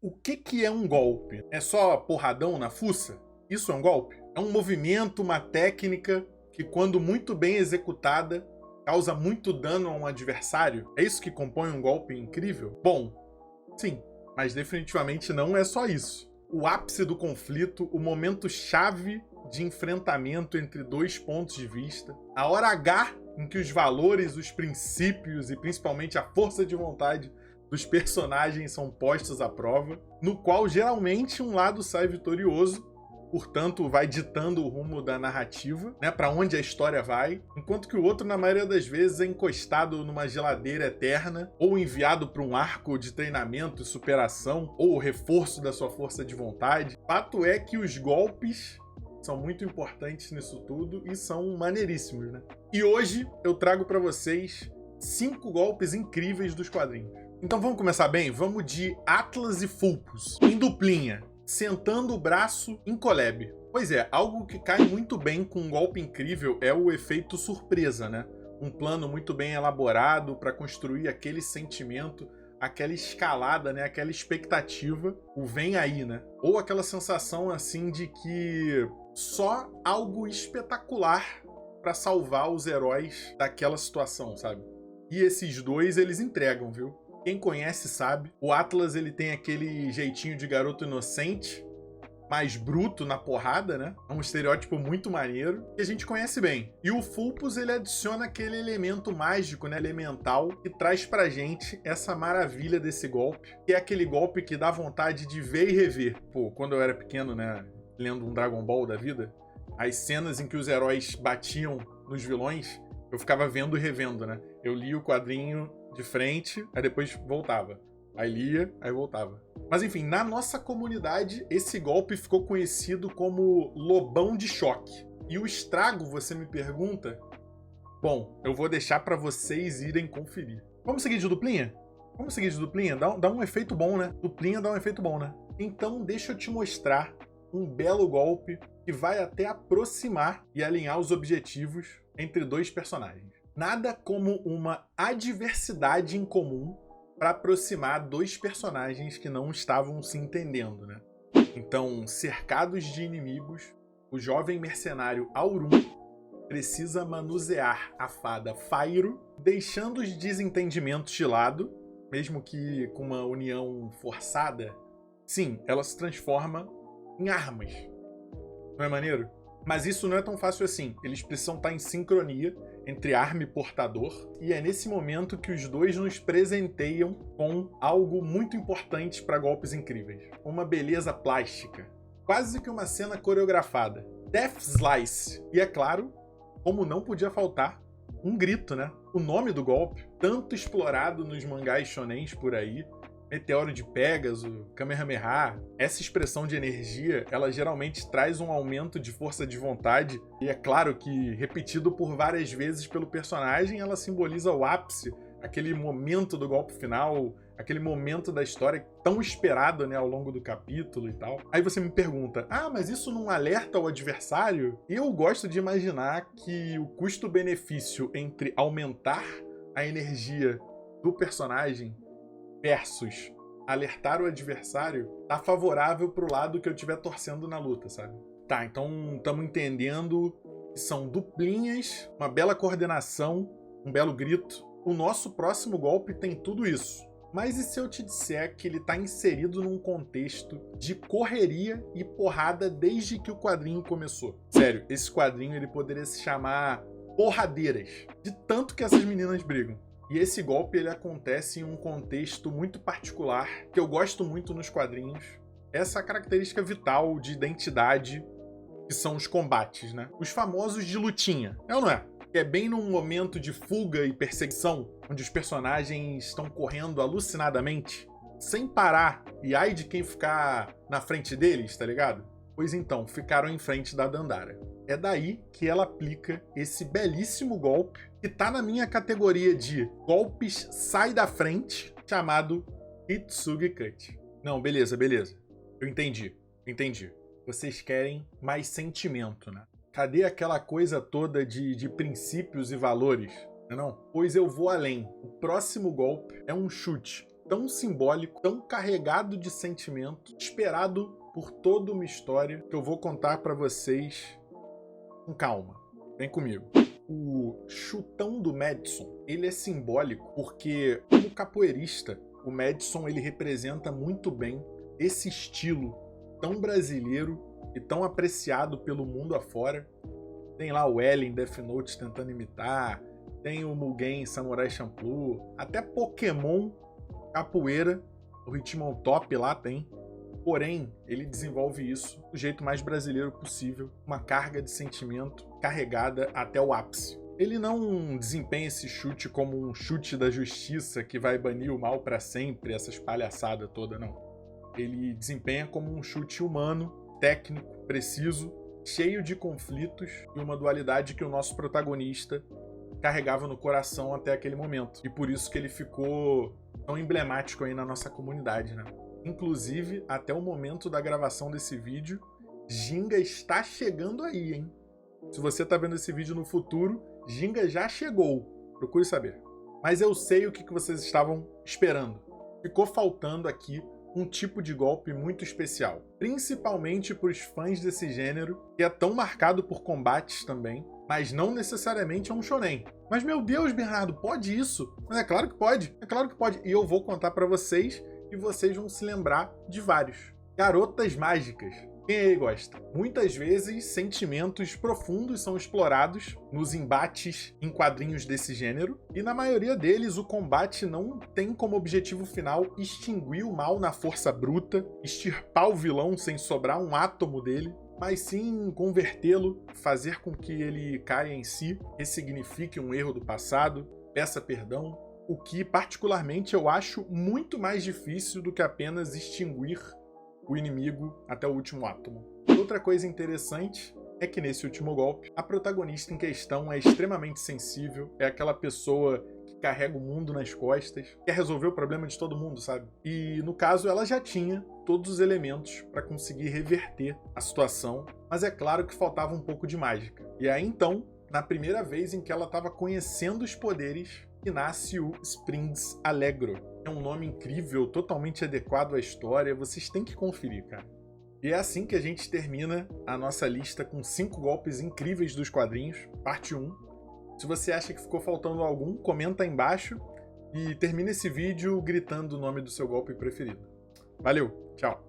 O que é um golpe? É só porradão na fuça? Isso é um golpe? É um movimento, uma técnica que, quando muito bem executada, causa muito dano a um adversário? É isso que compõe um golpe incrível? Bom, sim, mas definitivamente não é só isso. O ápice do conflito, o momento chave de enfrentamento entre dois pontos de vista, a hora H em que os valores, os princípios e principalmente a força de vontade dos personagens são postos à prova, no qual geralmente um lado sai vitorioso, portanto vai ditando o rumo da narrativa, né, para onde a história vai, enquanto que o outro, na maioria das vezes, é encostado numa geladeira eterna, ou enviado para um arco de treinamento e superação, ou reforço da sua força de vontade. Fato é que os golpes são muito importantes nisso tudo e são maneiríssimos, né? E hoje eu trago para vocês 5 golpes incríveis dos quadrinhos. Então vamos começar bem? Vamos de Atlas e Fulpus, em duplinha, sentando o braço em collab. Pois é, algo que cai muito bem com um golpe incrível é o efeito surpresa, né? Um plano muito bem elaborado para construir aquele sentimento, aquela escalada, né? Aquela expectativa, o vem aí, né? Ou aquela sensação assim de que só algo espetacular para salvar os heróis daquela situação, sabe? E esses dois, eles entregam, viu? Quem conhece sabe, o Atlas ele tem aquele jeitinho de garoto inocente, mais bruto na porrada, né? É um estereótipo muito maneiro, que a gente conhece bem. E o Fulpus, ele adiciona aquele elemento mágico, né? Elemental, que traz pra gente essa maravilha desse golpe, que é aquele golpe que dá vontade de ver e rever. Pô, quando eu era pequeno, né? Lendo um Dragon Ball da vida, as cenas em que os heróis batiam nos vilões, eu ficava vendo e revendo, né? Eu lia o quadrinho de frente, aí depois voltava. Aí lia, aí voltava. Mas enfim, na nossa comunidade, esse golpe ficou conhecido como Lobão de Choque. E o estrago, você me pergunta? Bom, eu vou deixar pra vocês irem conferir. Vamos seguir de duplinha? Vamos seguir de duplinha? Dá um efeito bom, né? Duplinha dá um efeito bom, né? Então deixa eu te mostrar um belo golpe que vai até aproximar e alinhar os objetivos entre dois personagens. Nada como uma adversidade em comum para aproximar dois personagens que não estavam se entendendo, né? Então, cercados de inimigos, o jovem mercenário Aurum precisa manusear a fada Fairo, deixando os desentendimentos de lado, mesmo que com uma união forçada. Sim, ela se transforma em armas. Não é maneiro? Mas isso não é tão fácil assim. Eles precisam estar em sincronia entre arma e portador, e é nesse momento que os dois nos presenteiam com algo muito importante para golpes incríveis. Uma beleza plástica. Quase que uma cena coreografada. Death Slice. E é claro, como não podia faltar, um grito, né? O nome do golpe, tanto explorado nos mangás shonens por aí, Meteoro de Pégaso, Kamehameha, essa expressão de energia, ela geralmente traz um aumento de força de vontade, e é claro que, repetido por várias vezes pelo personagem, ela simboliza o ápice, aquele momento do golpe final, aquele momento da história tão esperado, né, ao longo do capítulo e tal. Aí você me pergunta, mas isso não alerta o adversário? Eu gosto de imaginar que o custo-benefício entre aumentar a energia do personagem versus alertar o adversário tá favorável pro lado que eu estiver torcendo na luta, sabe? Tá, então estamos entendendo que são duplinhas, uma bela coordenação, um belo grito. O nosso próximo golpe tem tudo isso. Mas e se eu te disser que ele tá inserido num contexto de correria e porrada desde que o quadrinho começou? Sério, esse quadrinho ele poderia se chamar Porradeiras, de tanto que essas meninas brigam. E esse golpe ele acontece em um contexto muito particular, que eu gosto muito nos quadrinhos. Essa característica vital de identidade que são os combates, né? Os famosos de lutinha, é ou não é? Que é bem num momento de fuga e perseguição, onde os personagens estão correndo alucinadamente, sem parar, e ai de quem ficar na frente deles, tá ligado? Pois então, ficaram em frente da Dandara. É daí que ela aplica esse belíssimo golpe, que tá na minha categoria de golpes sai da frente, chamado Hitsugi Cut. Não, beleza. Eu entendi. Vocês querem mais sentimento, né? Cadê aquela coisa toda de princípios e valores? Não? Pois eu vou além. O próximo golpe é um chute. tão simbólico, tão carregado de sentimento, esperado por toda uma história que eu vou contar para vocês com calma. Vem comigo. O chutão do Madison, ele é simbólico porque, como capoeirista, o Madison ele representa muito bem esse estilo tão brasileiro e tão apreciado pelo mundo afora. Tem lá o L em Death Note tentando imitar, tem o Mugen em Samurai Champloo, até Pokémon capoeira, o Hitmontop lá tem. Porém, ele desenvolve isso do jeito mais brasileiro possível, uma carga de sentimento carregada até o ápice. Ele não desempenha esse chute como um chute da justiça que vai banir o mal para sempre, essas palhaçadas toda, não. Ele desempenha como um chute humano, técnico, preciso, cheio de conflitos e uma dualidade que o nosso protagonista carregava no coração até aquele momento. E por isso que ele ficou tão emblemático aí na nossa comunidade, né? Inclusive, até o momento da gravação desse vídeo, Ginga está chegando aí, hein? Se você tá vendo esse vídeo no futuro, Ginga já chegou. Procure saber. Mas eu sei o que vocês estavam esperando. Ficou faltando aqui um tipo de golpe muito especial. Principalmente para os fãs desse gênero, que é tão marcado por combates também, mas não necessariamente é um shonen. Mas meu Deus, Bernardo, pode isso? Mas é claro que pode, é claro que pode. E eu vou contar para vocês e vocês vão se lembrar de vários. Garotas mágicas. Quem aí gosta? Muitas vezes, sentimentos profundos são explorados nos embates em quadrinhos desse gênero, e na maioria deles o combate não tem como objetivo final extinguir o mal na força bruta, extirpar o vilão sem sobrar um átomo dele, mas sim convertê-lo, fazer com que ele caia em si, ressignifique um erro do passado, peça perdão, o que particularmente eu acho muito mais difícil do que apenas extinguir o inimigo até o último átomo. Outra coisa interessante é que nesse último golpe, a protagonista em questão é extremamente sensível, é aquela pessoa que carrega o mundo nas costas, quer resolver o problema de todo mundo, sabe? E no caso ela já tinha todos os elementos para conseguir reverter a situação, mas é claro que faltava um pouco de mágica. E aí então, na primeira vez em que ela estava conhecendo os poderes, que nasce o Springs Allegro. É um nome incrível, totalmente adequado à história, vocês têm que conferir, cara. E é assim que a gente termina a nossa lista com 5 golpes incríveis dos quadrinhos, parte 1. Se você acha que ficou faltando algum, comenta aí embaixo e termina esse vídeo gritando o nome do seu golpe preferido. Valeu, tchau!